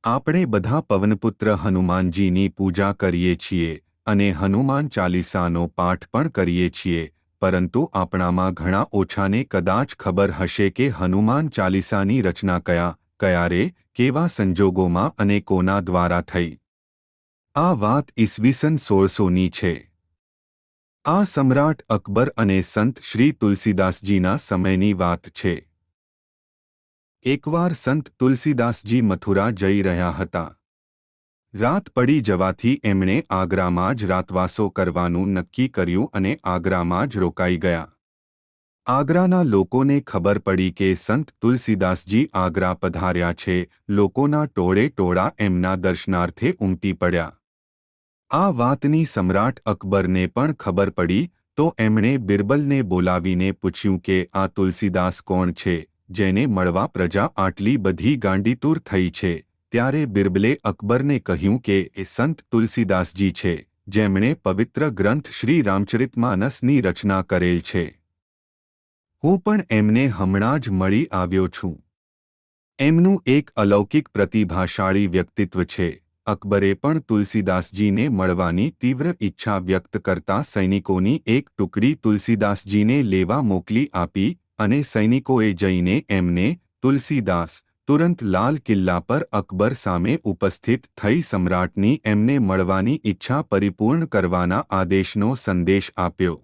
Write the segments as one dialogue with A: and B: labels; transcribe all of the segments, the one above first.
A: આપણે બધા પવનપુત્ર હનુમાનજીની પૂજા કરીએ છીએ અને હનુમાન ચાલીસાનો પાઠ પણ કરીએ છીએ, પરંતુ આપણામાં ઘણા ઓછાને કદાચ ખબર હશે કે હનુમાન ચાલીસાની રચના ક્યારે, કેવા સંજોગોમાં અને કોના દ્વારા થઈ. આ વાત ઈસવીસન 1600ની છે. આ સમ્રાટ અકબર અને સંત શ્રી તુલસીદાસજીના સમયની વાત છે. એકવાર સંત તુલસીદાસજી મથુરા જઈ રહ્યા હતા. રાત પડી જવાથી એમણે આગ્રામાં જ રાતવાસો કરવાનું નક્કી કર્યું અને આગ્રામાં જ રોકાઈ ગયા. આગ્રાના લોકોને ખબર પડી કે સંત તુલસીદાસજી આગ્રા પધાર્યા છે. લોકોના ટોળે ટોળા એમના દર્શનાર્થે ઉમટી પડ્યા. આ વાતની સમ્રાટ અકબરને પણ ખબર પડી, તો એમણે બિરબલને બોલાવીને પૂછ્યું કે આ તુલસીદાસ કોણ છે, જેને મળવા પ્રજા આટલી બધી ગાંડીતુર થઈ છે. ત્યારે બિરબલે અકબરને કહ્યું કે એ સંત તુલસીદાસજી છે, જેમણે પવિત્ર ગ્રંથ શ્રી રામચરિતમાનસની રચના કરેલ છે. હું પણ એમને હમણાં જ મળી આવ્યો છું. એમનું એક અલૌકિક પ્રતિભાશાળી વ્યક્તિત્વ છે. અકબરે પણ તુલસીદાસજીને મળવાની તીવ્ર ઈચ્છા વ્યક્ત કરતા સૈનિકોની એક ટુકડી તુલસીદાસજીને લેવા મોકલી આપી અને સૈનિકોએ જઈને એમને તુલસીદાસ તુરંત લાલ કિલ્લા પર અકબર સામે ઉપસ્થિત થઈ સમ્રાટની એમને મળવાની ઈચ્છા પરિપૂર્ણ કરવાના આદેશનો સંદેશ આપ્યો.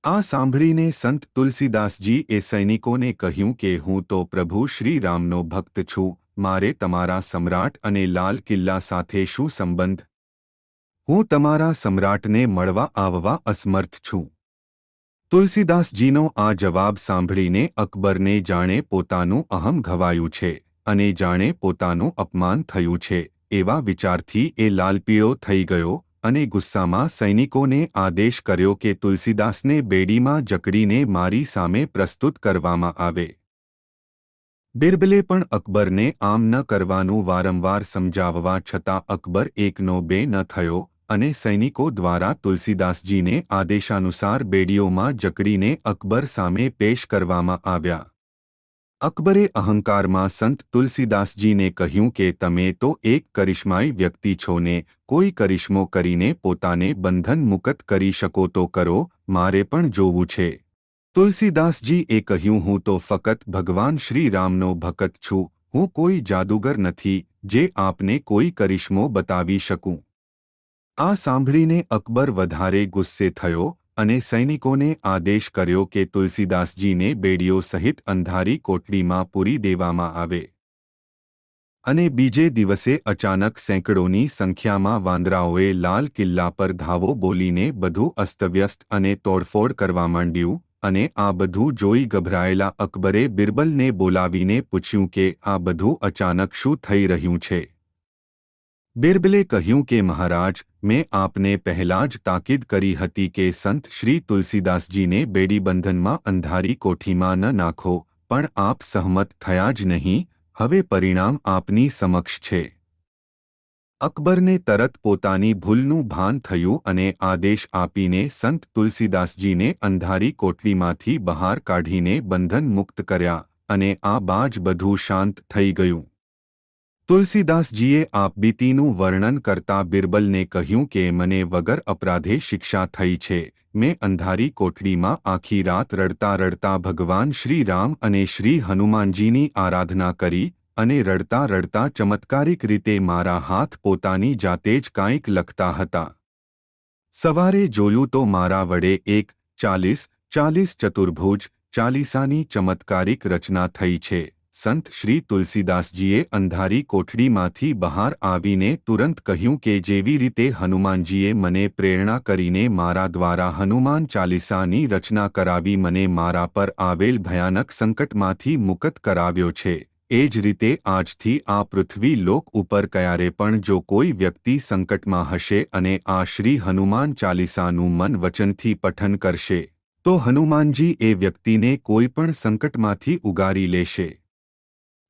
A: આ સાંભળીને સંત તુલસીદાસજી એ સૈનિકોને કહ્યું કે હું તો પ્રભુ શ્રી રામનો ભક્ત છું. મારે તમારા સમ્રાટ અને લાલ કિલ્લા સાથે શું સંબંધ? હું તમારા સમ્રાટને મળવા આવવા અસમર્થ છું. તુલસીદાસજીનો આ જવાબ સાંભળીને અકબરને જાણે પોતાનું અહમ ઘવાયું છે અને જાણે પોતાનું અપમાન થયું છે એવા વિચારથી એ લાલપીળો થઈ ગયો અને ગુસ્સામાં સૈનિકોને આદેશ કર્યો કે તુલસીદાસને બેડીમાં જકડીને મારી સામે પ્રસ્તુત કરવામાં આવે. બિરબલે પણ અકબરને આમ ન કરવાનું વારંવાર સમજાવવા છતાં અકબર એકનો બે ન થયો અને સૈનિકો દ્વારા તુલસીદાસજીને આદેશાનુસાર બેડીઓમાં જકડીને અકબર સામે પેશ કરવામાં આવ્યા. અકબરે અહંકારમાં સંત તુલસીદાસજીને કહ્યું કે તમે તો એક કરિશ્માઈ વ્યક્તિ છો ને, કોઈ કરિશ્મો કરીને પોતાને બંધન મુક્ત કરી શકો તો કરો, મારે પણ જોવું છે. તુલસીદાસજી એ કહ્યું હું તો ફકત ભગવાન શ્રી રામનો ભક્ત છું, હું કોઈ જાદુગર નથી જે આપને કોઈ કરિશ્મો બતાવી શકું. આ સાંભળીને અકબર વધારે ગુસ્સે થયો અને સૈનિકોને આદેશ કર્યો કે તુલસીદાસજીને બેડીઓ સહિત અંધારી કોટડીમાં પૂરી દેવામાં આવે. અને બીજે દિવસે અચાનક સેંકડોની સંખ્યામાં વાંદરાઓએ લાલ કિલ્લા પર ધાવો બોલીને બધું અસ્તવ્યસ્ત અને તોડફોડ કરવા માંડ્યું. અને આ બધું જોઈ ગભરાયેલા અકબરે બિરબલને બોલાવીને પૂછ્યું કે આ બધું અચાનક શું થઈ રહ્યું છે. બિરબલે કહ્યું કે મહારાજ, મેં આપને પહેલાં જ તાકીદ કરી હતી કે સંત શ્રી તુલસીદાસજીને બેડીબંધનમાં અંધારી કોઠીમાં ન નાખો, પણ આપ સહમત થયા જ નહીં. હવે પરિણામ આપની સમક્ષ છે. અકબરને તરત પોતાની ભૂલનું ભાન થયું અને આદેશ આપીને સંત તુલસીદાસજીને અંધારી કોટડીમાંથી બહાર કાઢીને બંધન મુક્ત કર્યા અને આ બાજ બધું શાંત થઈ ગયું. તુલસીદાસજીએ આપબીતીનું વર્ણન કરતા બિરબલને કહ્યું કે મને વગર અપરાધે શિક્ષા થઈ છે. મેં અંધારી કોટડીમાં આખી રાત રડતા રડતા ભગવાન શ્રી રામ અને શ્રી હનુમાનજીની આરાધના કરી અને રડતા રડતા ચમત્કારિક રીતે મારા હાથ પોતાની જાતે જ કાંઈક લખતા હતા. સવારે જોયું તો મારા વડે એક 40 ચતુર્ભુજ ચાલીસાની ચમત્કારિક રચના થઈ છે. સંત શ્રી તુલસીદાસજીએ અંધારી કોઠડીમાંથી બહાર આવીને તુરંત કહ્યું કે જેવી રીતે હનુમાનજીએ મને પ્રેરણા કરીને મારા દ્વારા હનુમાન ચાલીસાની રચના કરાવી મને મારા પર આવેલ ભયાનક સંકટમાંથી મુક્ત કરાવ્યો છે, એ જ રીતે આજથી આ પૃથ્વી લોક ઉપર ક્યારે પણ જો કોઈ વ્યક્તિ સંકટમાં હશે અને આ શ્રી હનુમાન ચાલીસાનું મન વચનથી પઠન કરશે, તો હનુમાનજી એ વ્યક્તિને કોઈ પણ સંકટમાંથી ઉગારી લેશે.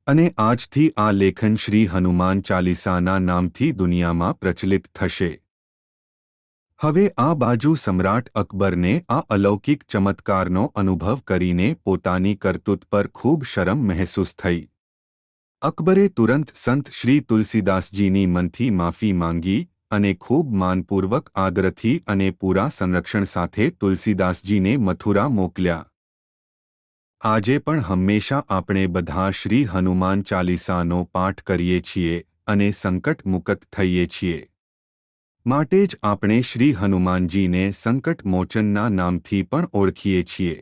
A: અને આજથી આ લેખન શ્રી હનુમાન ચાલીસાના નામથી દુનિયામાં પ્રચલિત થશે. હવે આ બાજુ સમ્રાટ અકબરને આ અલૌકિક ચમત્કારનો અનુભવ કરીને પોતાની કરતૂત પર ખૂબ શરમ મહેસૂસ થઈ. અકબરે તુરંત સંત શ્રી તુલસીદાસજીની મનથી માફી માંગી અને ખૂબ માનપૂર્વક આદરથી અને પૂરા સંરક્ષણ સાથે તુલસીદાસજીને મથુરા મોકલ્યા. આજે પણ હંમેશા આપણે બધા શ્રી હનુમાન ચાલીસાનો પાઠ કરીએ છીએ અને સંકટ મુક્ત થઈએ છીએ. માટે જ આપણે શ્રી હનુમાનજીને સંકટ મોચનના નામથી પણ ઓળખીએ છીએ.